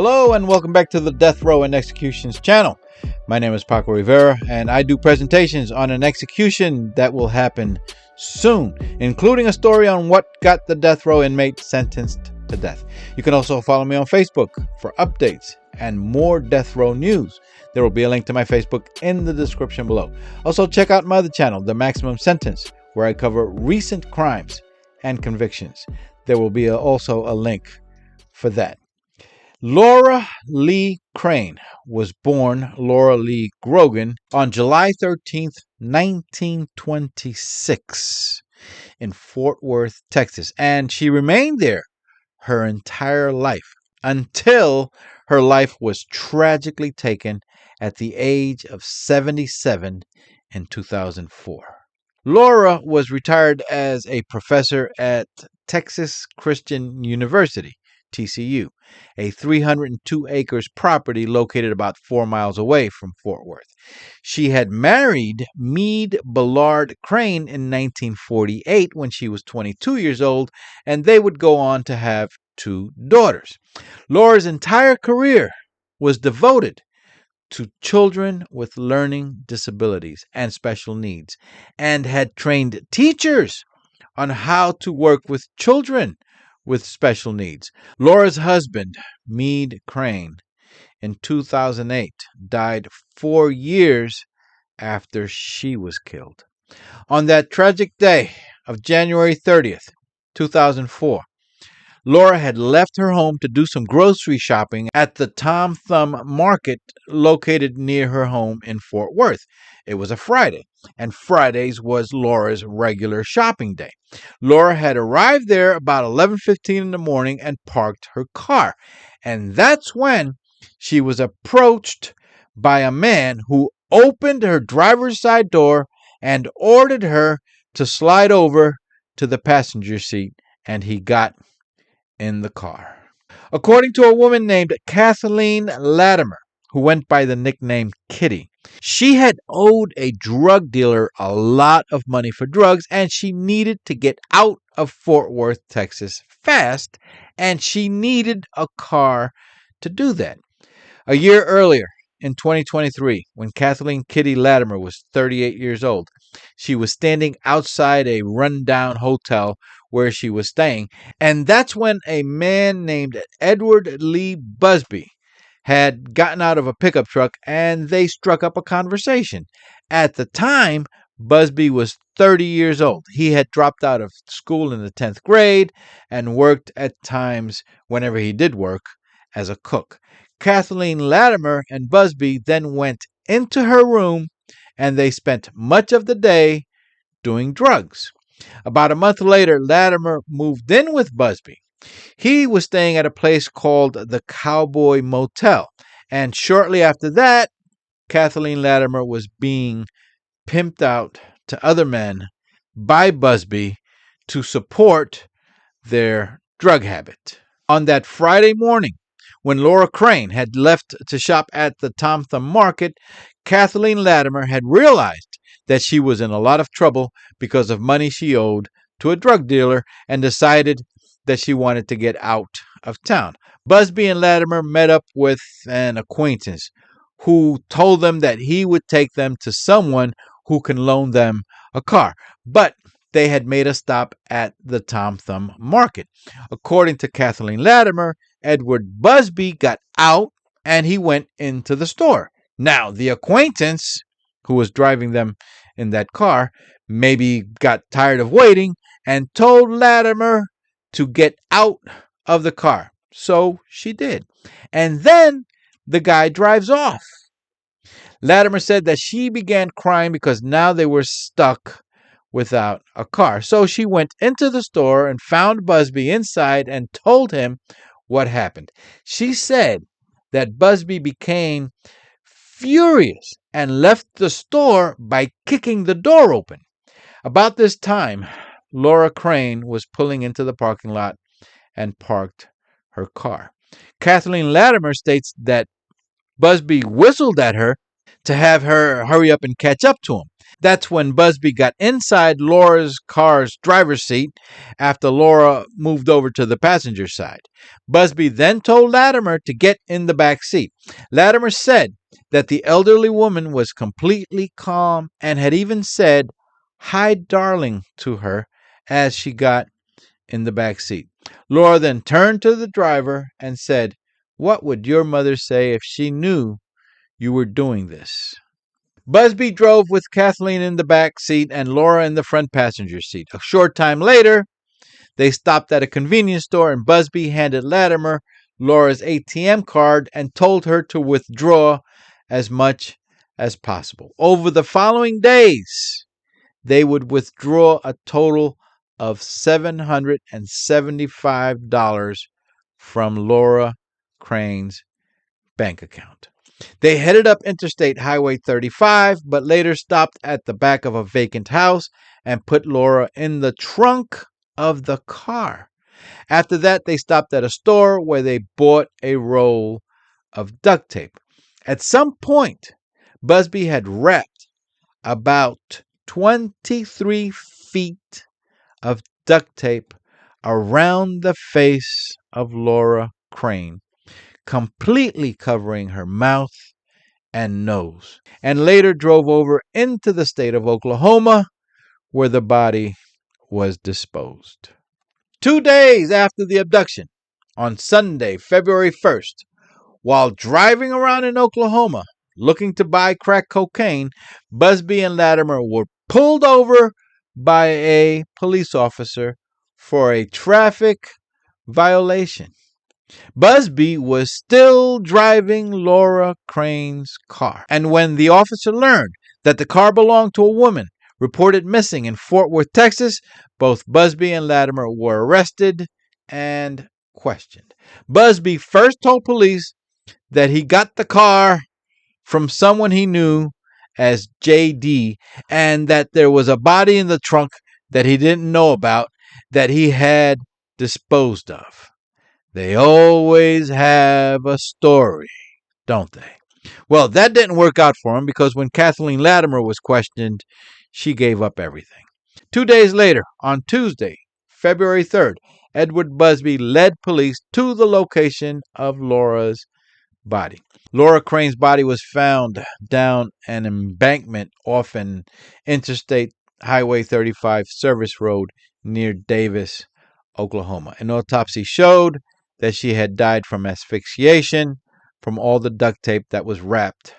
Hello and welcome back to the Death Row and Executions channel. My name is Paco Rivera and I do presentations on an execution that will happen soon, including a story on what got the death row inmate sentenced to death. You can also follow me on Facebook for updates and more death row news. There will be a link to my Facebook in the description below. Also check out my other channel, The Maximum Sentence, where I cover recent crimes and convictions. There will be also a link for that. Laura Lee Crane was born Laura Lee Grogan on July 13th, 1926 in Fort Worth, Texas, and she remained there her entire life until her life was tragically taken at the age of 77 in 2004. Laura was retired as a professor at Texas Christian University, TCU, a 302 acres property located about 4 miles away from Fort Worth. She had married Meade Ballard Crane in 1948 when she was 22 years old, and they would go on to have 2 daughters. Laura's entire career was devoted to children with learning disabilities and special needs, and had trained teachers on how to work with children with special needs. Laura's husband, Meade Crane, in 2008, died 4 years after she was killed. On that tragic day of January 30th, 2004, Laura had left her home to do some grocery shopping at the Tom Thumb Market located near her home in Fort Worth. It was a Friday, and Fridays was Laura's regular shopping day. Laura had arrived there about 11:15 in the morning and parked her car. And that's when she was approached by a man who opened her driver's side door and ordered her to slide over to the passenger seat, and he got in the car. According to a woman named Kathleen Latimer, who went by the nickname Kitty, she had owed a drug dealer a lot of money for drugs, and she needed to get out of Fort Worth, Texas fast, and she needed a car to do that. A year earlier, in 2023, when Kathleen Kitty Latimer was 38 years old, she was standing outside a rundown hotel where she was staying, and that's when a man named Edward Lee Busby had gotten out of a pickup truck and they struck up a conversation. At the time, Busby was 30 years old. He had dropped out of school in the 10th grade and worked at times, whenever he did work, as a cook. Kathleen Latimer and Busby then went into her room and they spent much of the day doing drugs. About a month later, Latimer moved in with Busby. He was staying at a place called the Cowboy Motel, and shortly after that, Kathleen Latimer was being pimped out to other men by Busby to support their drug habit. On that Friday morning, when Laura Crane had left to shop at the Tom Thumb Market, Kathleen Latimer had realized that she was in a lot of trouble because of money she owed to a drug dealer and decided that she wanted to get out of town. Busby and Latimer met up with an acquaintance who told them that he would take them to someone who can loan them a car. But they had made a stop at the Tom Thumb Market. According to Kathleen Latimer, Edward Busby got out and he went into the store. Now, the acquaintance who was driving them in that car maybe got tired of waiting and told Latimer to get out of the car. So she did. And then the guy drives off. Latimer said that she began crying because now they were stuck without a car. So she went into the store and found Busby inside and told him what happened. She said that Busby became furious and left the store by kicking the door open. About this time, Laura Crane was pulling into the parking lot and parked her car. Kathleen Latimer states that Busby whistled at her, to have her hurry up and catch up to him. That's when Busby got inside Laura's car's driver's seat after Laura moved over to the passenger side. Busby then told Latimer to get in the back seat. Latimer said that the elderly woman was completely calm and had even said, "Hi, darling," to her as she got in the back seat. Laura then turned to the driver and said, "What would your mother say if she knew you were doing this?" Busby drove with Kathleen in the back seat and Laura in the front passenger seat. A short time later, they stopped at a convenience store and Busby handed Latimer Laura's ATM card and told her to withdraw as much as possible. Over the following days, they would withdraw a total of $775 from Laura Crane's bank account. They headed up Interstate Highway 35, but later stopped at the back of a vacant house and put Laura in the trunk of the car. After that, they stopped at a store where they bought a roll of duct tape. At some point, Busby had wrapped about 23 feet of duct tape around the face of Laura Crane, completely covering her mouth and nose, and later drove over into the state of Oklahoma, where the body was disposed. 2 days after the abduction, on Sunday, February 1st, while driving around in Oklahoma looking to buy crack cocaine, Busby and Latimer were pulled over by a police officer for a traffic violation. Busby was still driving Laura Crane's car, and when the officer learned that the car belonged to a woman reported missing in Fort Worth, Texas, both Busby and Latimer were arrested and questioned. Busby first told police that he got the car from someone he knew as JD and that there was a body in the trunk that he didn't know about that he had disposed of. They always have a story, don't they? Well, that didn't work out for him because when Kathleen Latimer was questioned, she gave up everything. 2 days later, on Tuesday, February 3rd, Edward Busby led police to the location of Laura's body. Laura Crane's body was found down an embankment off an Interstate Highway 35 service road near Davis, Oklahoma. An autopsy showed that she had died from asphyxiation from all the duct tape that was wrapped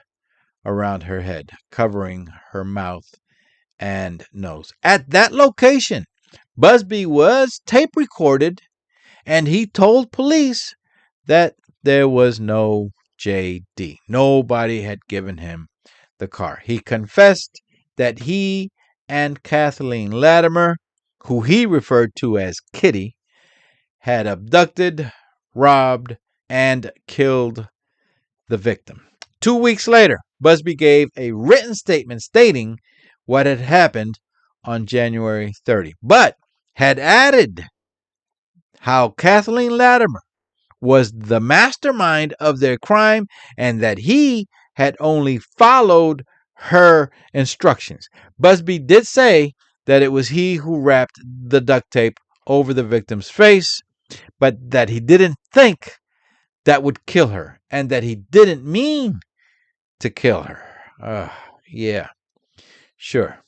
around her head, covering her mouth and nose. At that location, Busby was tape recorded, and he told police that there was no JD. Nobody had given him the car. He confessed that he and Kathleen Latimer, who he referred to as Kitty, had abducted, robbed, and killed the victim. 2 weeks later, Busby gave a written statement stating what had happened on January 30, but had added how Kathleen Latimer was the mastermind of their crime and that he had only followed her instructions. Busby did say that it was he who wrapped the duct tape over the victim's face, but that he didn't think that would kill her and that he didn't mean to kill her. Yeah, sure.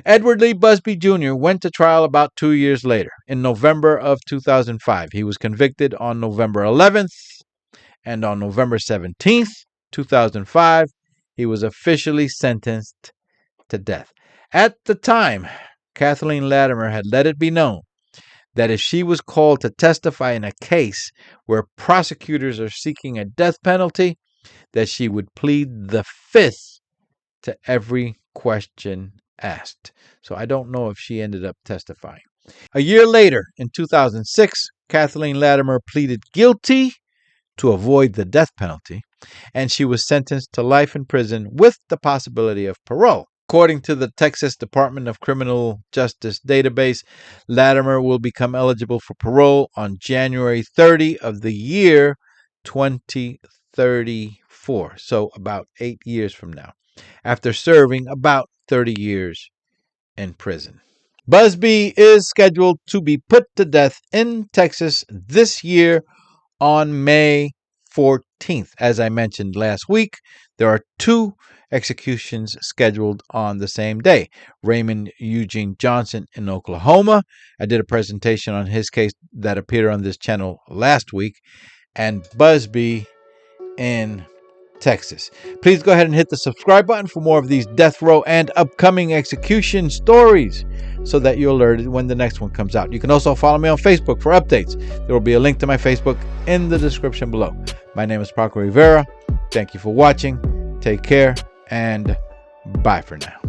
Edward Lee Busby Jr. went to trial about 2 years later, in November of 2005. He was convicted on November 11th, and on November 17th, 2005, he was officially sentenced to death. At the time, Kathleen Latimer had let it be known that if she was called to testify in a case where prosecutors are seeking a death penalty, that she would plead the fifth to every question asked. So I don't know if she ended up testifying. A year later, in 2006, Kathleen Latimer pleaded guilty to avoid the death penalty, and she was sentenced to life in prison with the possibility of parole. According to the Texas Department of Criminal Justice database, Latimer will become eligible for parole on January 30 of the year 2034, so about 8 years from now. after serving about 30 years in prison. Busby is scheduled to be put to death in Texas this year on May 14th. As I mentioned last week, there are 2 executions scheduled on the same day. Raymond Eugene Johnson in Oklahoma. I did a presentation on his case that appeared on this channel last week. And Busby in Texas. Please go ahead and hit the subscribe button for more of these death row and upcoming execution stories so that you're alerted when the next one comes out. You can also follow me on Facebook for updates. There will be a link to my Facebook in the description below. My name is Paco Rivera. Thank you for watching. Take care and bye for now.